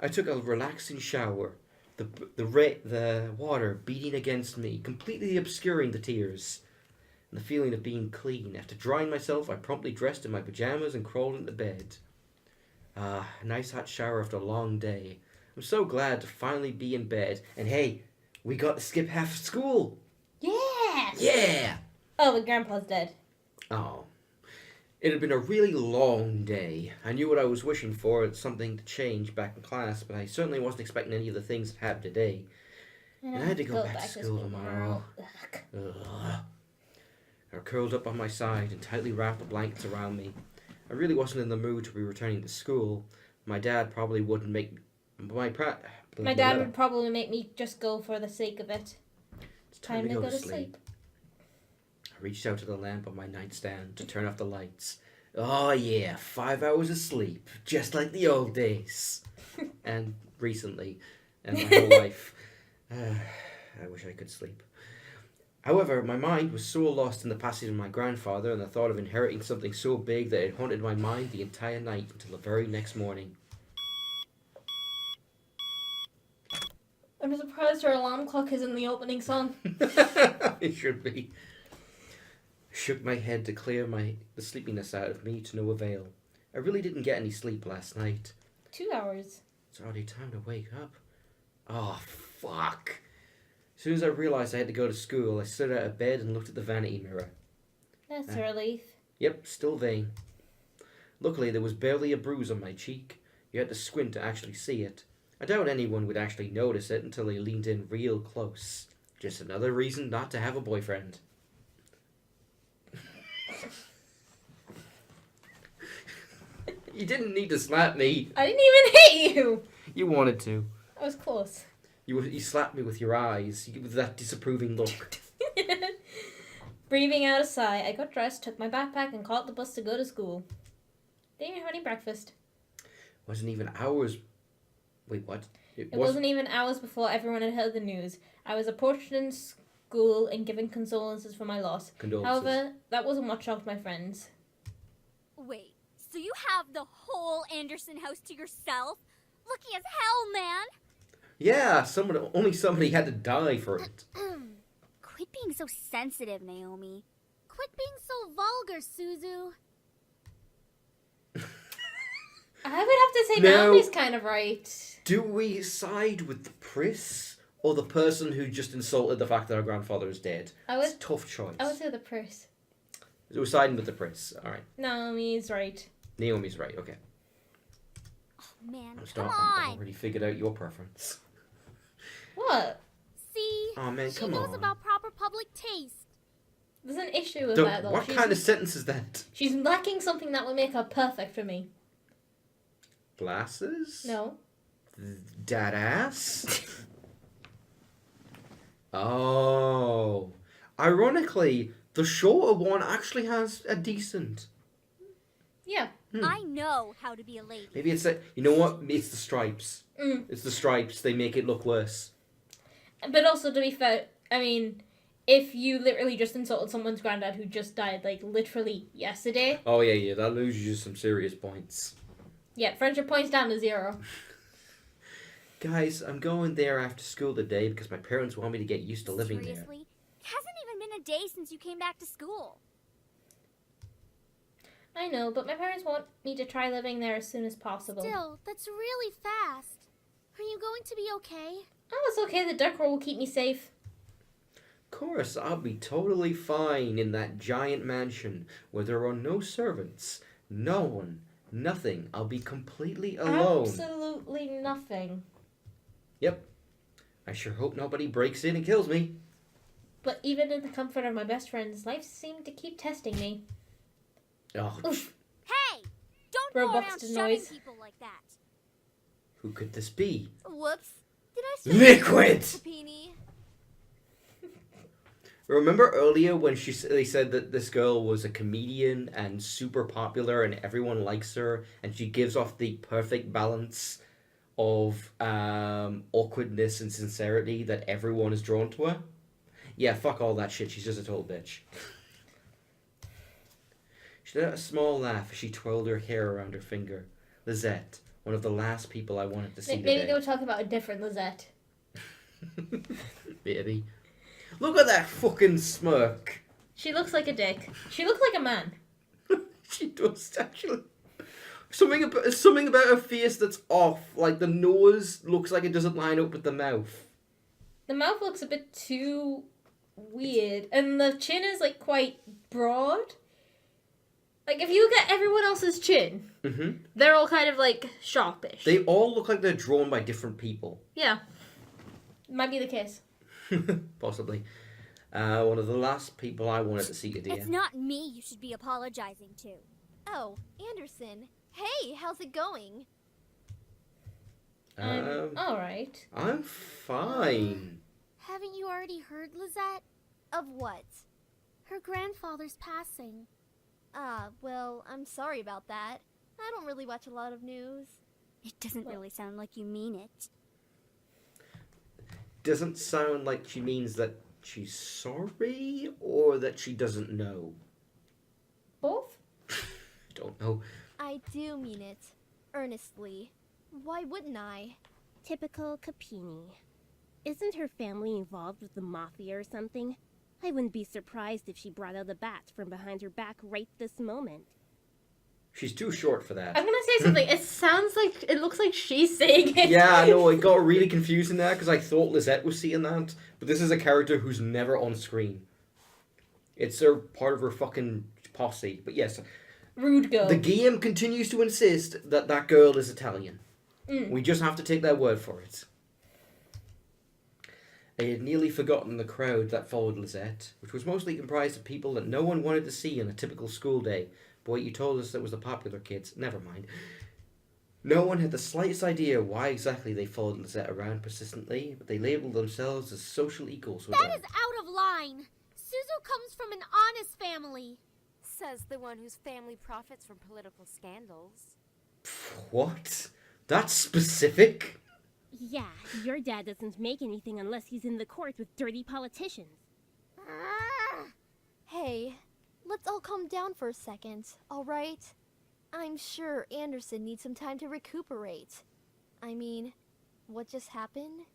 I took a relaxing shower, the water beating against me, completely obscuring the tears and the feeling of being clean. After drying myself, I promptly dressed in my pajamas and crawled into bed. A nice hot shower after a long day. I'm so glad to finally be in bed. And hey, we got to skip half of school. Yes! Yeah! Oh, but Grandpa's dead. Oh. It had been a really long day. I knew what I was wishing for, something to change back in class, but I certainly wasn't expecting any of the things that happened today. And I had to go back to school tomorrow. Ugh. I curled up on my side and tightly wrapped the blankets around me. I really wasn't in the mood to be returning to school. My dad probably wouldn't make My dad would probably make me just go for the sake of it. It's time to go to sleep. I reached out to the lamp on my nightstand to turn off the lights. Oh yeah, 5 hours of sleep, just like the old days. And recently, and my whole life. I wish I could sleep. However, my mind was so lost in the passing of my grandfather and the thought of inheriting something so big that it haunted my mind the entire night until the very next morning. I'm surprised her alarm clock is in the opening song. It should be. I shook my head to clear the sleepiness out of me to no avail. I really didn't get any sleep last night. 2 hours. It's already time to wake up. Oh, fuck. As soon as I realised I had to go to school, I stood out of bed and looked at the vanity mirror. That's a relief. Yep, still vain. Luckily, there was barely a bruise on my cheek. You had to squint to actually see it. I doubt anyone would actually notice it until they leaned in real close. Just another reason not to have a boyfriend. You didn't need to slap me. I didn't even hit you. You wanted to. I was close. You slapped me with your eyes, with that disapproving look. Breathing out a sigh, I got dressed, took my backpack, and caught the bus to go to school. Didn't have any breakfast. Wasn't even hours. Wait, what? It wasn't even hours before everyone had heard the news. I was approached in school and given condolences for my loss. However, that wasn't what shocked my friends. Wait, so you have the whole Anderson house to yourself? Lucky as hell, man! Yeah, only somebody had to die for it. Quit being so sensitive, Naomi. Quit being so vulgar, Suzu. I would have to say Naomi's kind of right. Do we side with the priss or the person who just insulted the fact that our grandfather is dead? It's a tough choice. I would say the priss. So we're siding with the priss. All right. Naomi's right. Naomi's right. Okay. Oh, man, come on. I've already figured out your preference. What? See? Oh, man, she knows about proper public taste. There's an issue with that, though. What kind of sentence is that? She's lacking something that would make her perfect for me. Glasses? No. Dad ass? Oh. Ironically, the shorter one actually has a decent. Yeah. I know how to be a lady. Maybe it's you know what? It's the stripes. It's the stripes. They make it look worse. But also, to be fair, I mean, if you literally just insulted someone's granddad who just died, like, literally yesterday. Oh, yeah, that loses you some serious points. Yeah, friendship points down to 0. Guys, I'm going there after school today because my parents want me to get used to living there. Seriously? It hasn't even been a day since you came back to school. I know, but my parents want me to try living there as soon as possible. Still, that's really fast. Are you going to be okay? Oh, it's okay. The duck roll will keep me safe. Of course, I'll be totally fine in that giant mansion where there are no servants, no one, nothing. I'll be completely alone. Absolutely nothing. Yep. I sure hope nobody breaks in and kills me. But even in the comfort of my best friends, life seemed to keep testing me. Oh. Oof. Hey! Don't go around shoving people like that. Who could this be? Whoops. Did I say Liquid! Peony? Remember earlier when they said that this girl was a comedian and super popular and everyone likes her and she gives off the perfect balance of awkwardness and sincerity that everyone is drawn to her? Yeah, fuck all that shit. She's just a total bitch. She let out a small laugh as she twirled her hair around her finger. Lizette, One of the last people I wanted to see Maybe today. they were talking about a different Lizette. Maybe. Look at that fucking smirk. She looks like a dick. She looks like a man. She does, actually. Something about her face that's off. Like, the nose looks like it doesn't line up with the mouth. The mouth looks a bit too weird. And the chin is, like, quite broad. Like, if you look at everyone else's chin, they're all kind of, like, sharpish. They all look like they're drawn by different people. Yeah. Might be the case. Possibly. One of the last people I wanted to see today. It's not me you should be apologizing to. Oh, Anderson. Hey, how's it going? Alright. I'm fine. Haven't you already heard, Lizette? Of what? Her grandfather's passing. Ah, well, I'm sorry about that. I don't really watch a lot of news. It doesn't really sound like you mean it. Doesn't sound like she means that she's sorry or that she doesn't know. Both? Don't know. I do mean it. Earnestly. Why wouldn't I? Typical Capini. Isn't her family involved with the mafia or something? I wouldn't be surprised if she brought out a bat from behind her back right this moment. She's too short for that. I'm gonna say something. It looks like she's saying it. Yeah, I know. It got really confusing there because I thought Lizette was seeing that. But this is a character who's never on screen. It's part of her fucking posse. But yes. Rude girl. The game continues to insist that that girl is Italian. We just have to take their word for it. I had nearly forgotten the crowd that followed Lizette, which was mostly comprised of people that no one wanted to see on a typical school day. But wait, you told us it was the popular kids. Never mind. No one had the slightest idea why exactly they followed Lizette around persistently, but they labelled themselves as social equals with her. That is out of line. Suzu comes from an honest family. Says the one whose family profits from political scandals. What? That's specific? Yeah, your dad doesn't make anything unless he's in the court with dirty politicians. Hey, let's all calm down for a second, alright? I'm sure Anderson needs some time to recuperate. I mean, what just happened?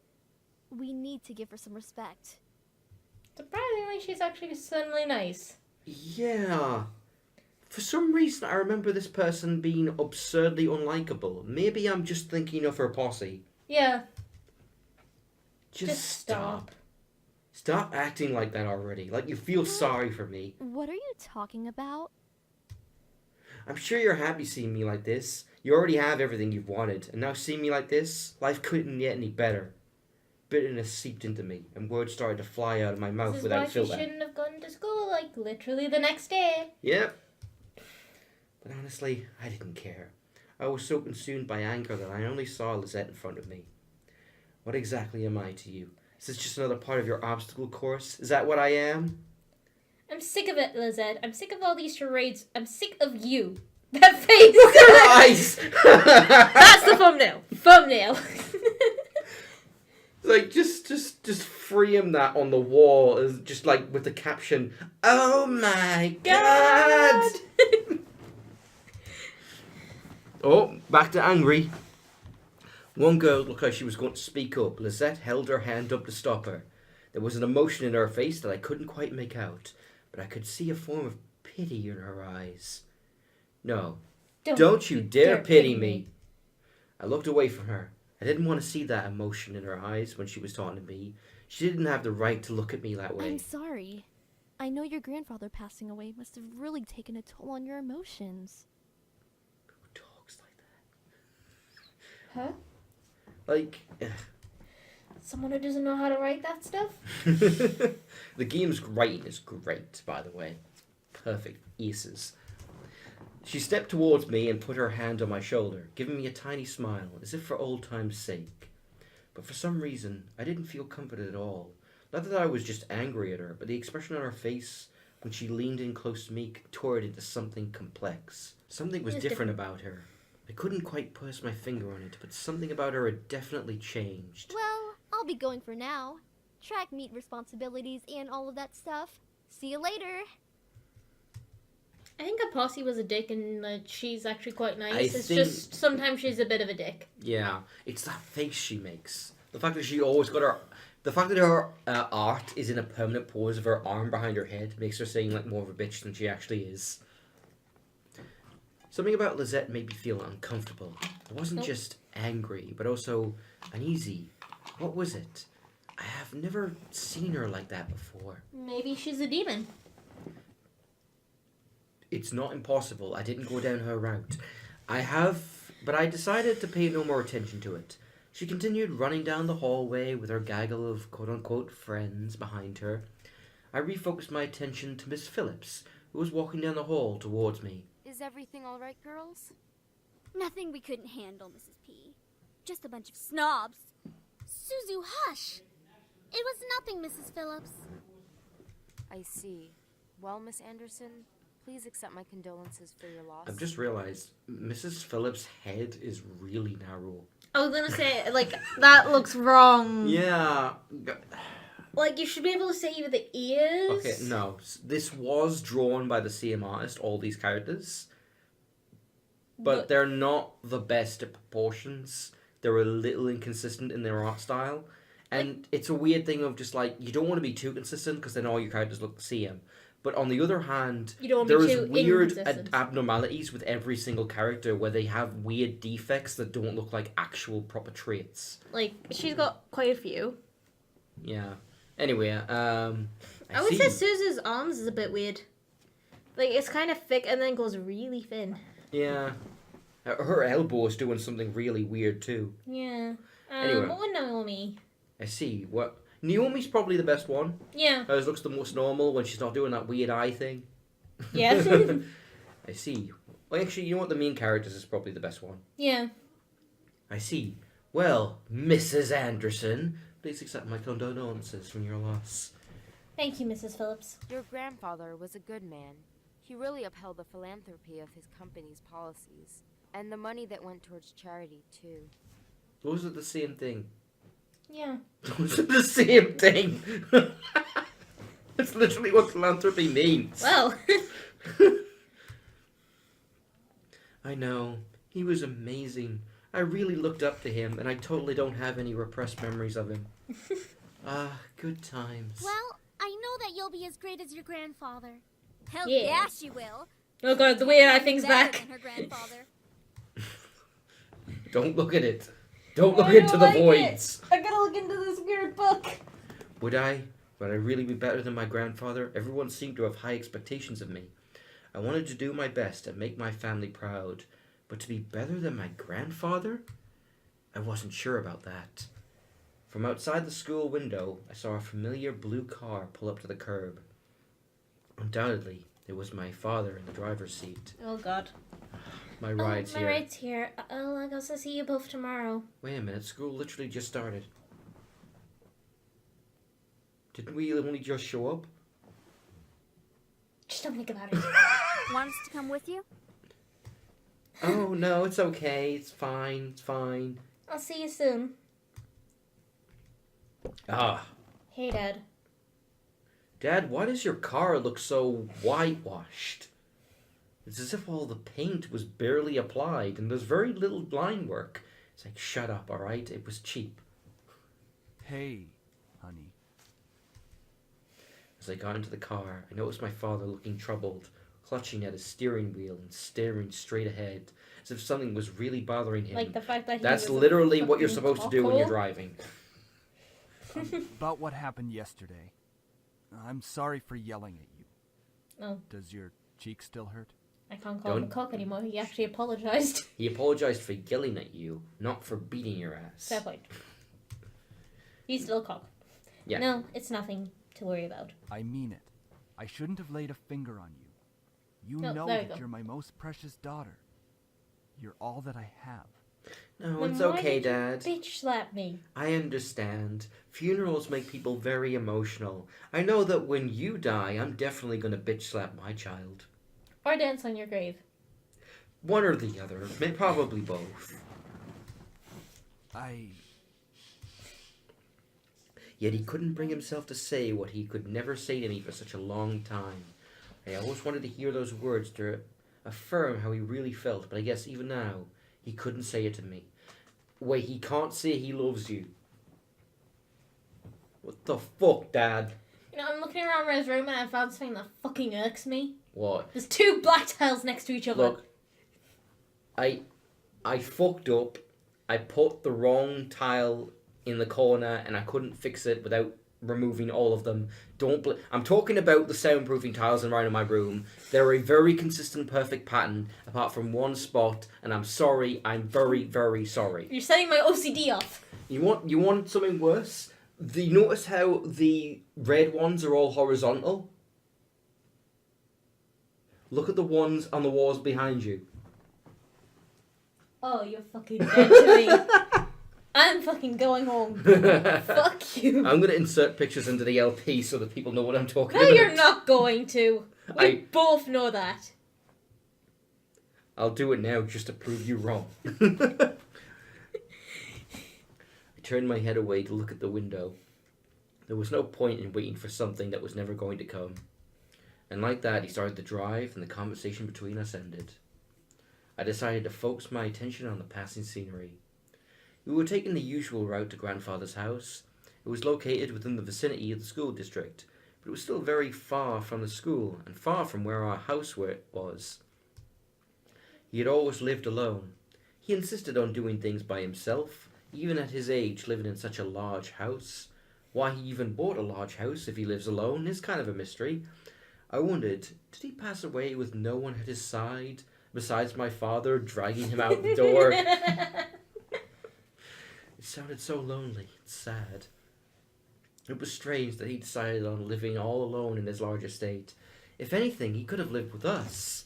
We need to give her some respect. Surprisingly, she's actually suddenly nice. Yeah. For some reason, I remember this person being absurdly unlikable. Maybe I'm just thinking of her posse. Yeah. Just stop. Stop acting like that already. Like you feel sorry for me. What are you talking about? I'm sure you're happy seeing me like this. You already have everything you've wanted. And now seeing me like this, life couldn't get any better. Bitterness seeped into me, and words started to fly out of my mouth without This is why filter. she shouldn't have gone to school, like, literally the next day. Yep. But honestly, I didn't care. I was so consumed by anger that I only saw Lizette in front of me. What exactly am I to you? Is this just another part of your obstacle course? Is that what I am? I'm sick of it, Lizette. I'm sick of all these charades. I'm sick of you. That face! Look at her eyes! That's the thumbnail. Thumbnail. Like, just frame that on the wall, as just like with the caption, "Oh my God!" Oh, back to angry. One girl looked like she was going to speak up. Lizette held her hand up to stop her. There was an emotion in her face that I couldn't quite make out, but I could see a form of pity in her eyes. No, don't you dare pity me. I looked away from her. I didn't want to see that emotion in her eyes when she was talking to me. She didn't have the right to look at me that way. I'm sorry. I know your grandfather passing away must have really taken a toll on your emotions. Who talks like Huh? that? Like... Someone who doesn't know how to write that stuff? The game's writing is great, by the way. Perfect. Aces. She stepped towards me and put her hand on my shoulder, giving me a tiny smile, as if for old time's sake. But for some reason, I didn't feel comforted at all. Not that I was just angry at her, but the expression on her face when she leaned in close to me contorted into something complex. Something was different about her. I couldn't quite put my finger on it, but something about her had definitely changed. Well, I'll be going for now. Track meet responsibilities and all of that stuff. See you later. I think Apostle was a dick and she's actually quite nice. I It's think- just sometimes she's a bit of a dick. Yeah, it's that face she makes. The fact that she always got her... The fact that her art is in a permanent pose of her arm behind her head makes her seem like more of a bitch than she actually is. Something about Lizette made me feel uncomfortable. I wasn't just angry, but also uneasy. What was it? I have never seen her like that before. Maybe she's a demon. It's not impossible. I didn't go down her route. But I decided to pay no more attention to it. She continued running down the hallway with her gaggle of quote-unquote friends behind her. I refocused my attention to Miss Phillips, who was walking down the hall towards me. Is everything all right, girls? Nothing we couldn't handle, Mrs. P. Just a bunch of snobs. Suzu, hush! It was nothing, Mrs. Phillips. I see. Well, Miss Anderson, please accept my condolences for your loss. I've just realized Mrs. Phillips' head is really narrow. I was gonna say, like, that looks wrong. Yeah. Like, you should be able to see with the ears. Okay, no. This was drawn by the same artist, all these characters. But they're not the best at proportions. They're a little inconsistent in their art style. And it's a weird thing of just like, you don't want to be too consistent because then all your characters look the same. But on the other hand, You don't wanna be there's too weird inconsistent. abnormalities with every single character where they have weird defects that don't look like actual proper traits. Like, she's got quite a few. Yeah. Anyway, I would say Suzu's arms is a bit weird. Like, it's kind of thick and then goes really thin. Yeah. Her elbow is doing something really weird too. Yeah. Anyway. What would Naomi? I see. What? Naomi's probably the best one. Yeah. Hers looks the most normal when she's not doing that weird eye thing. Yeah. I see. Well, actually, you know what? The main characters is probably the best one. Yeah. I see. Well, Mrs. Anderson, please accept my condolences from your loss. Thank you, Mrs. Phillips. Your grandfather was a good man. He really upheld the philanthropy of his company's policies. And the money that went towards charity, too. Those are the same thing. Yeah. Those are the same thing. That's literally what philanthropy means. Well. I know. He was amazing. I really looked up to him, and I totally don't have any repressed memories of him. Good times. Well, I know that you'll be as great as your grandfather. Hell Yeah. yeah, she will. Oh god, the way I think's Better back. than her grandfather. Don't look at it. Don't look I into don't the like voids. I gotta look into this weird book. Would I really be better than my grandfather? Everyone seemed to have high expectations of me. I wanted to do my best and make my family proud. But to be better than my grandfather? I wasn't sure about that. From outside the school window, I saw a familiar blue car pull up to the curb. Undoubtedly, it was my father in the driver's seat. Oh god. My ride's my here. ride's here. I guess I'll see you both tomorrow. Wait a minute, school literally just started. Didn't we only just show up? Just don't think about it. Want us to come with you? Oh, no, it's okay. It's fine. It's fine. I'll see you soon. Ah. Hey, Dad. Dad, why does your car look so whitewashed? It's as if all the paint was barely applied and there's very little line work. It's like, shut up, alright? It was cheap. Hey, honey. As I got into the car, I noticed my father looking troubled, clutching at his steering wheel and staring straight ahead, as if something was really bothering him. Like the fact that he That's was a literally what you're fucking supposed to do when you're cockhole. driving. About what happened yesterday. I'm sorry for yelling at you. Oh, Does your cheek still hurt? I can't call him a Don't- cock anymore. He actually apologized. He apologized for yelling at you, not for beating your ass. Fair point. He's still a cock. Yeah. No, it's nothing to worry about. I mean it. I shouldn't have laid a finger on you. You No, know there you that go. you're my most precious daughter. You're all that I have. No, Then it's why okay, did you Dad. bitch slap me. I understand. Funerals make people very emotional. I know that when you die, I'm definitely going to bitch slap my child. Or dance on your grave. One or the other. Probably both. I Yet he couldn't bring himself to say what he could never say to me for such a long time. I always wanted to hear those words to affirm how he really felt, but I guess even now, he couldn't say it to me. Wait, he can't say he loves you. What the fuck, Dad? You know, I'm looking around Red's room and I found something that fucking irks me. What? There's 2 black tiles next to each other. Look, I fucked up. I put the wrong tile in the corner and I couldn't fix it without removing all of them. I'm talking about the soundproofing tiles around my room. They're a very consistent, perfect pattern, apart from one spot, and I'm sorry. I'm very, very sorry. You're setting my OCD off. You want something worse? You notice how the red ones are all horizontal? Look at the ones on the walls behind you. Oh, you're fucking dead to me. I'm fucking going home. Fuck you. I'm going to insert pictures into the LP so that people know what I'm talking No, about. you're not going to. We both know that. I'll do it now just to prove you wrong. I turned my head away to look at the window. There was no point in waiting for something that was never going to come. And like that, he started to drive and the conversation between us ended. I decided to focus my attention on the passing scenery. We were taking the usual route to Grandfather's house. It was located within the vicinity of the school district, but it was still very far from the school and far from where our house was. He had always lived alone. He insisted on doing things by himself, even at his age, living in such a large house. Why he even bought a large house if he lives alone is kind of a mystery. I wondered, did he pass away with no one at his side, besides my father dragging him out the door? It sounded so lonely and sad. It was strange that he decided on living all alone in his large estate. If anything, he could have lived with us.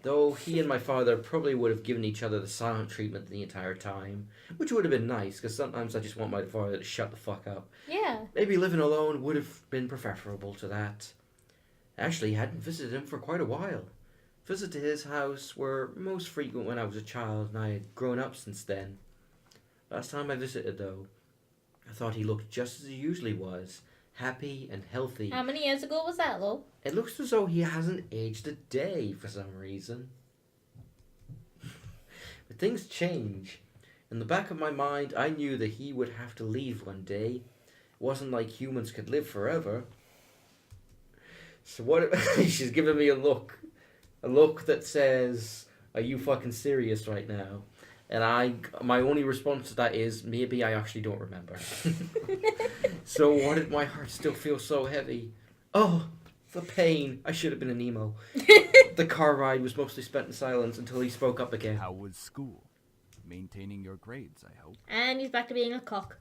Though he and my father probably would have given each other the silent treatment the entire time, which would have been nice, because sometimes I just want my father to shut the fuck up. Yeah. Maybe living alone would have been preferable to that. Actually, I hadn't visited him for quite a while. Visits to his house were most frequent when I was a child, and I had grown up since then. Last time I visited, though, I thought he looked just as he usually was, happy and healthy. How many years ago was that, Lo? It looks as though he hasn't aged a day for some reason. But things change. In the back of my mind, I knew that he would have to leave one day. It wasn't like humans could live forever. So what? She's giving me a look that says, "Are you fucking serious right now?" And my only response to that is, maybe I actually don't remember. So why did my heart still feel so heavy? Oh, the pain. I should have been an emo. The car ride was mostly spent in silence until he spoke up again. How was school? Maintaining your grades, I hope. And he's back to being a cock.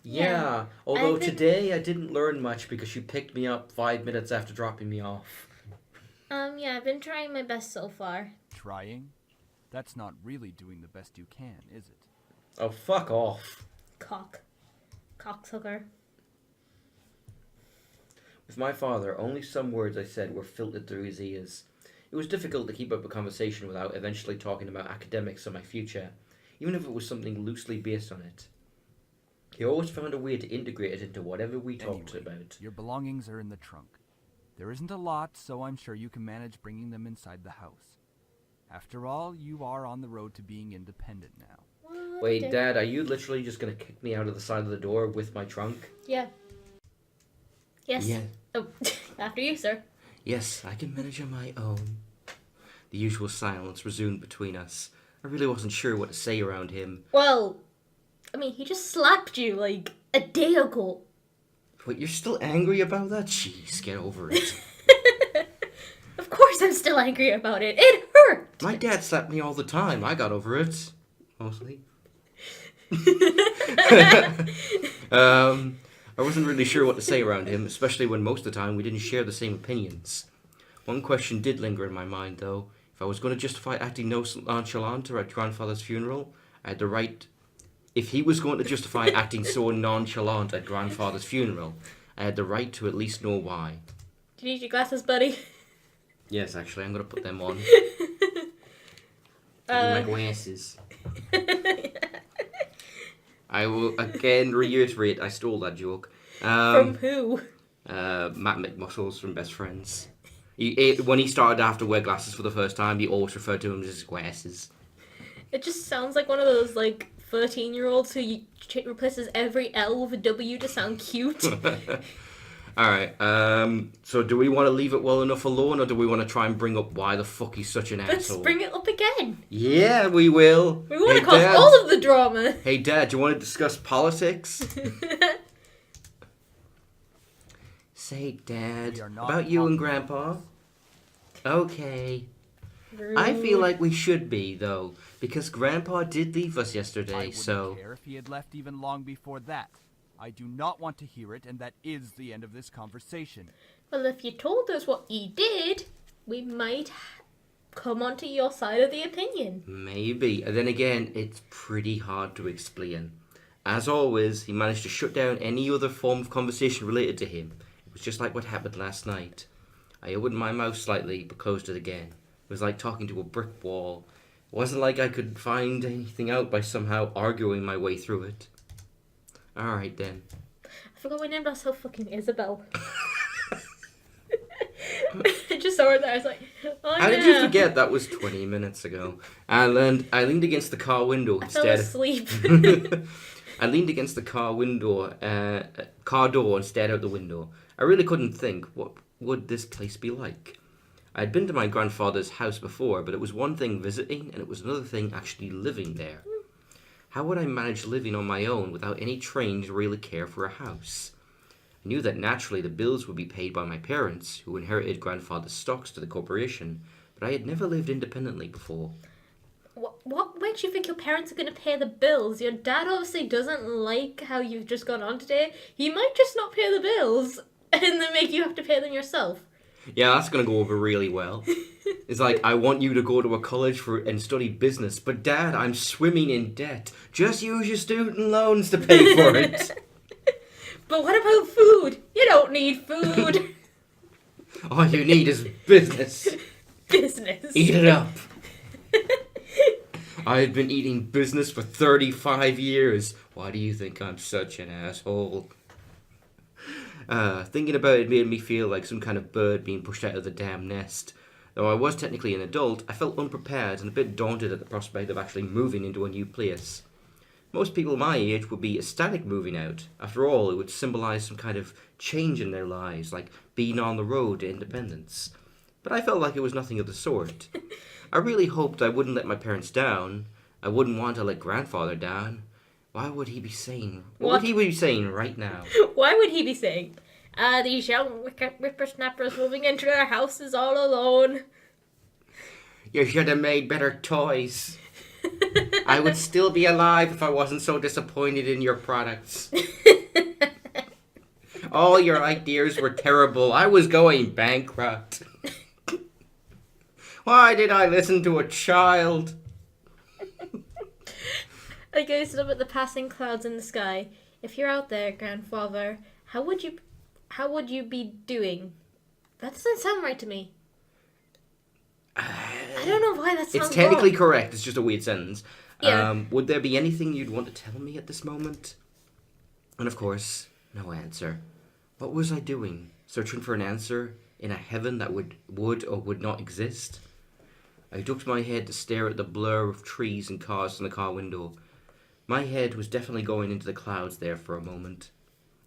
Yeah. Although today I didn't learn much because you picked me up 5 minutes after dropping me off. Yeah, I've been trying my best so far. Trying? That's not really doing the best you can, is it? Oh, fuck off. Cocksucker. With my father, only some words I said were filtered through his ears. It was difficult to keep up a conversation without eventually talking about academics or my future, even if it was something loosely based on it. He always found a way to integrate it into whatever we talked about. Your belongings are in the trunk. There isn't a lot, so I'm sure you can manage bringing them inside the house. After all, you are on the road to being independent now. Wait, Dad, are you literally just going to kick me out of the side of the door with my trunk? Yeah. Yes. Yeah. Oh, after you, sir. Yes, I can manage on my own. The usual silence resumed between us. I really wasn't sure what to say around him. Well, I mean, he just slapped you, like, a day ago. But you're still angry about that? Jeez, get over it. Of course I'm still angry about it. It hurt! My dad slapped me all the time. I got over it. Mostly. I wasn't really sure what to say around him, especially when most of the time we didn't share the same opinions. One question did linger in my mind, though. If I was going to justify acting nonchalant at Grandfather's funeral, I had the right... If he was going to justify acting so nonchalant at Grandfather's funeral, I had the right to at least know why. Do you need your glasses, buddy? Yes, actually, I'm going to put them on. My glasses. I will again reiterate, I stole that joke. From who? Matt McMuscles from Best Friends. When he started to have to wear glasses for the first time, he always referred to him as his glasses. It just sounds like one of those, like, 13-year-olds who replaces every L with a W to sound cute. Alright, so do we want to leave it well enough alone, or do we want to try and bring up why the fuck he's such an Let's asshole? bring it up again. Yeah, we will. We want to cause all of the drama. Hey, Dad, do you want to discuss politics? Say, Dad, about you and Grandpa? Okay. Rude. I feel like we should be, though, because Grandpa did leave us yesterday, I wouldn't so... care if he had left even long before that. I do not want to hear it, and that is the end of this conversation. Well, if you told us what he did, we might come onto your side of the opinion. Maybe. And then again, it's pretty hard to explain. As always, he managed to shut down any other form of conversation related to him. It was just like what happened last night. I opened my mouth slightly, but closed it again. It was like talking to a brick wall. It wasn't like I could find anything out by somehow arguing my way through it. Alright then. I forgot we named ourselves fucking Isabel. I just saw her there. I was like, oh How did you forget that was 20 minutes ago? I leaned against the car window I fell instead. asleep. I leaned against the car door and stared out the window. I really couldn't think, what would this place be like? I'd been to my grandfather's house before, but it was one thing visiting, and it was another thing actually living there. How would I manage living on my own without any training to really care for a house? I knew that naturally the bills would be paid by my parents, who inherited grandfather's stocks to the corporation, but I had never lived independently before. What makes you think your parents are going to pay the bills? Your dad obviously doesn't like how you've just gone on today. He might just not pay the bills and then make you have to pay them yourself. Yeah, that's going to go over really well. It's like, I want you to go to a college and study business, but Dad, I'm swimming in debt. Just use your student loans to pay for it. But what about food? You don't need food. All you need is business. Business. Eat it up. I've been eating business for 35 years. Why do you think I'm such an asshole? Thinking about it made me feel like some kind of bird being pushed out of the damn nest. Though I was technically an adult, I felt unprepared and a bit daunted at the prospect of actually moving into a new place. Most people my age would be ecstatic moving out. After all, it would symbolise some kind of change in their lives, like being on the road to independence. But I felt like it was nothing of the sort. I really hoped I wouldn't let my parents down. I wouldn't want to let grandfather down. What would he be saying right now? Why would he be saying, these young whippersnappers moving into their houses all alone? You should have made better toys. I would still be alive if I wasn't so disappointed in your products. All your ideas were terrible. I was going bankrupt. Why did I listen to a child? I gazed up at the passing clouds in the sky. If you're out there, grandfather, how would you be doing? That doesn't sound right to me. I don't know why that sounds It's technically wrong. correct. It's just a weird sentence. Yeah. Would there be anything you'd want to tell me at this moment? And of course, no answer. What was I doing? Searching for an answer in a heaven that would or would not exist? I ducked my head to stare at the blur of trees and cars in the car window. My head was definitely going into the clouds there for a moment.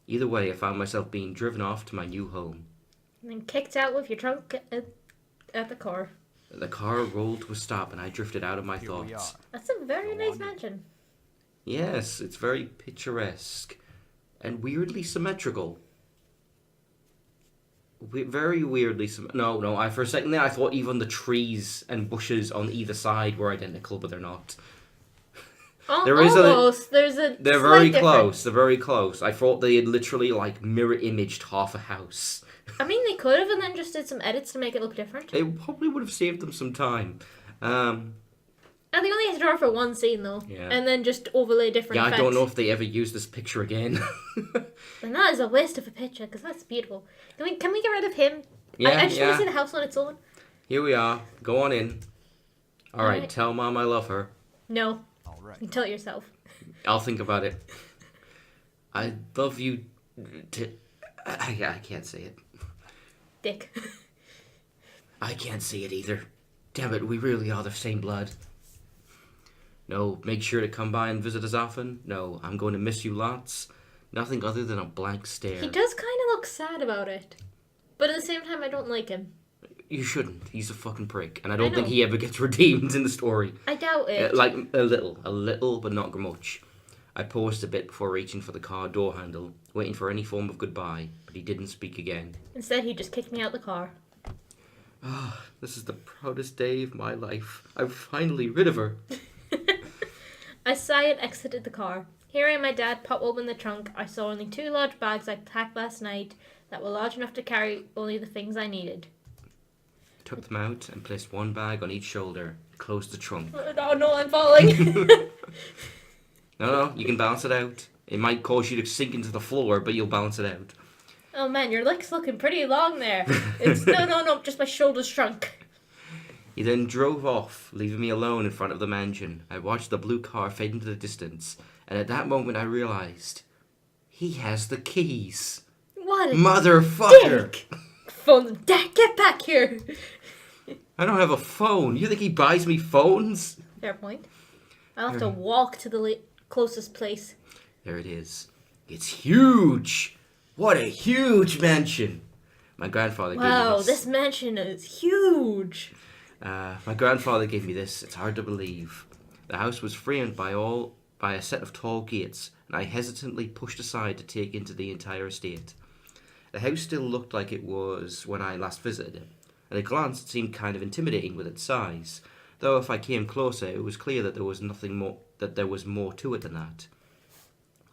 Either way, I found myself being driven off to my new home. And then kicked out with your trunk at the car. The car rolled to a stop and I drifted out of my Here we thoughts. are. That's a very Go nice on. mansion. Yes, it's very picturesque and weirdly symmetrical. Very weirdly No, for a second there I thought even the trees and bushes on either side were identical, but they're not. There is almost. They're very slight close. difference. They're very close. I thought they had literally like mirror imaged half a house. I mean, they could have and then just did some edits to make it look different. It probably would have saved them some time. And they only had to draw for one scene though. Yeah. And then just overlay different Yeah, effects. I don't know if they ever use this picture again. And that is a waste of a picture, because that's beautiful. Can we get rid of him? Yeah, I just want yeah. to see the house on its own. Here we are. Go on in. All right, Alright. tell Mom I love her. No, All right. you tell it yourself. I'll think about it. I love you. I can't say it. Dick. I can't see it either. Damn it, we really are the same blood. No, make sure to come by and visit us often. No, I'm going to miss you lots. Nothing other than a blank stare. He does kind of look sad about it. But at the same time, I don't like him. You shouldn't. He's a fucking prick. And I I don't know. think he ever gets redeemed in the story. I doubt it. Like, a little, but not much. I paused a bit before reaching for the car door handle, waiting for any form of goodbye, but he didn't speak again. Instead, he just kicked me out the car. Ah, this is the proudest day of my life. I'm finally rid of her. I sighed and exited the car. Hearing my dad pop open the trunk, I saw only 2 large bags I packed last night that were large enough to carry only the things I needed. I took them out and placed one bag on each shoulder, closed the trunk. Oh no, I'm falling! No, you can balance it out. It might cause you to sink into the floor, but you'll balance it out. Oh man, your leg's looking pretty long there. It's no, just my shoulders shrunk. He then drove off, leaving me alone in front of the mansion. I watched the blue car fade into the distance, and at that moment I realized he has the keys. What a Motherfucker! dick! Phone, Dad, get back here! I don't have a phone. You think he buys me phones? Fair point. I'll have to walk to the closest place. There it is. It's huge! What a huge mansion! My grandfather gave me Wow, this. this mansion is huge! My grandfather gave me this. It's hard to believe. The house was framed by a set of tall gates, and I hesitantly pushed aside to take into the entire estate. The house still looked like it was when I last visited it. At a glance, it seemed kind of intimidating with its size, though if I came closer, it was clear that there was more to it than that.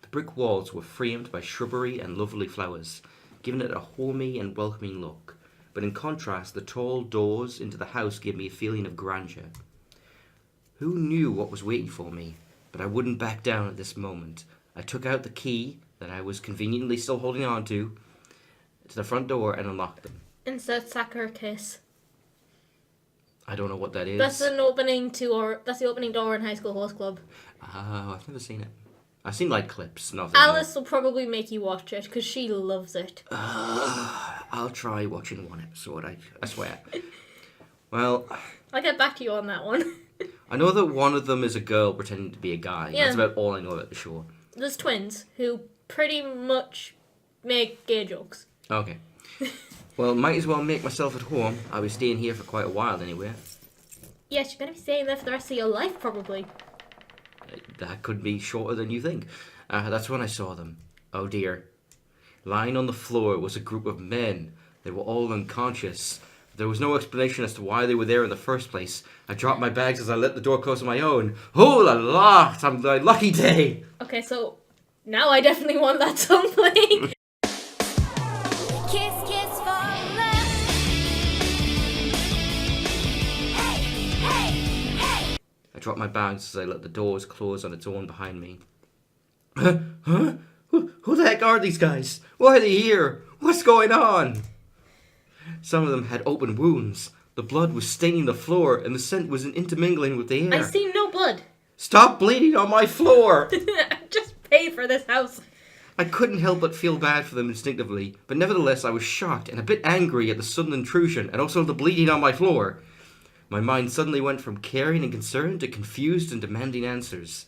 The brick walls were framed by shrubbery and lovely flowers, giving it a homey and welcoming look. But in contrast, the tall doors into the house gave me a feeling of grandeur. Who knew what was waiting for me? But I wouldn't back down at this moment. I took out the key that I was conveniently still holding on to the front door and unlocked them. Insert Sakura kiss. I don't know what that is. That's the opening door in High School Host Club. Oh, I've never seen it. I've seen like clips, nothing. Alice will probably make you watch it because she loves it. I'll try watching one episode, I swear. Well, I'll get back to you on that one. I know that one of them is a girl pretending to be a guy. Yeah. That's about all I know about the show. There's twins who pretty much make gay jokes. Okay. Well, might as well make myself at home. I'll be staying here for quite a while anyway. Yes, you're going to be staying there for the rest of your life, probably. That could be shorter than you think. That's when I saw them. Oh dear. Lying on the floor was a group of men. They were all unconscious. There was no explanation as to why they were there in the first place. I dropped my bags as I let the door close on my own. Oh la la! It's my lucky day! Okay, so now I definitely want that song playing. Kiss, kiss for love. Hey, hey, hey. I dropped my bags as I let the doors close on its own behind me. Huh? Who the heck are these guys? Why are they here? What's going on? Some of them had open wounds. The blood was staining the floor, and the scent was intermingling with the air. I see no blood. Stop bleeding on my floor! Just pay for this house. I couldn't help but feel bad for them instinctively, but nevertheless I was shocked and a bit angry at the sudden intrusion and also the bleeding on my floor. My mind suddenly went from caring and concerned to confused and demanding answers.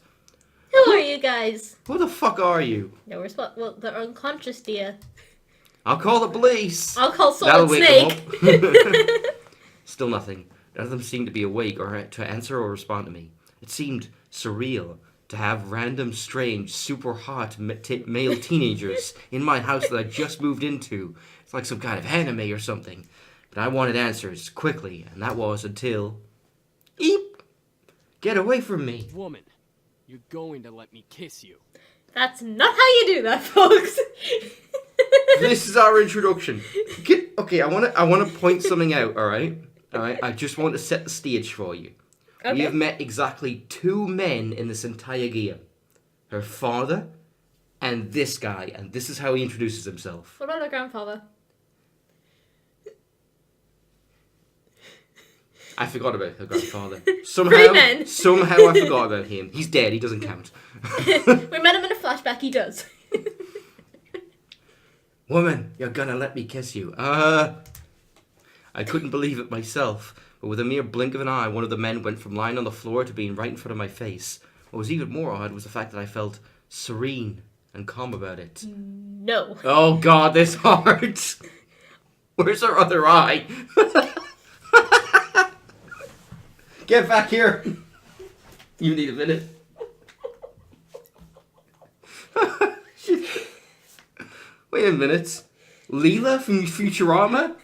Who are you guys? Who the fuck are you? No response. Well, they're unconscious, dear. I'll call the police! I'll call That'll Solid wake Snake. them up. Still nothing. None of them seemed to be awake or to answer or respond to me. It seemed surreal to have random, strange, super hot male teenagers in my house that I just moved into. It's like some kind of anime or something. But I wanted answers quickly, and that was until... Eep! Get away from me! Woman, you're going to let me kiss you. That's not how you do that, folks. This is our introduction. Okay, I want to point something out, alright? Alright, I just want to set the stage for you. Okay. We have met exactly 2 men in this entire game. Her father and this guy, and this is how he introduces himself. What about her grandfather? I forgot about her grandfather. 3 men. Somehow I forgot about him. He's dead, he doesn't count. We met him in a flashback, he does. Woman, you're gonna let me kiss you. I couldn't believe it myself, but with a mere blink of an eye, one of the men went from lying on the floor to being right in front of my face. What was even more odd was the fact that I felt serene and calm about it. No. Oh God, this hurts. Where's our other eye? Get back here. You need a minute. Wait a minute. Leela from Futurama?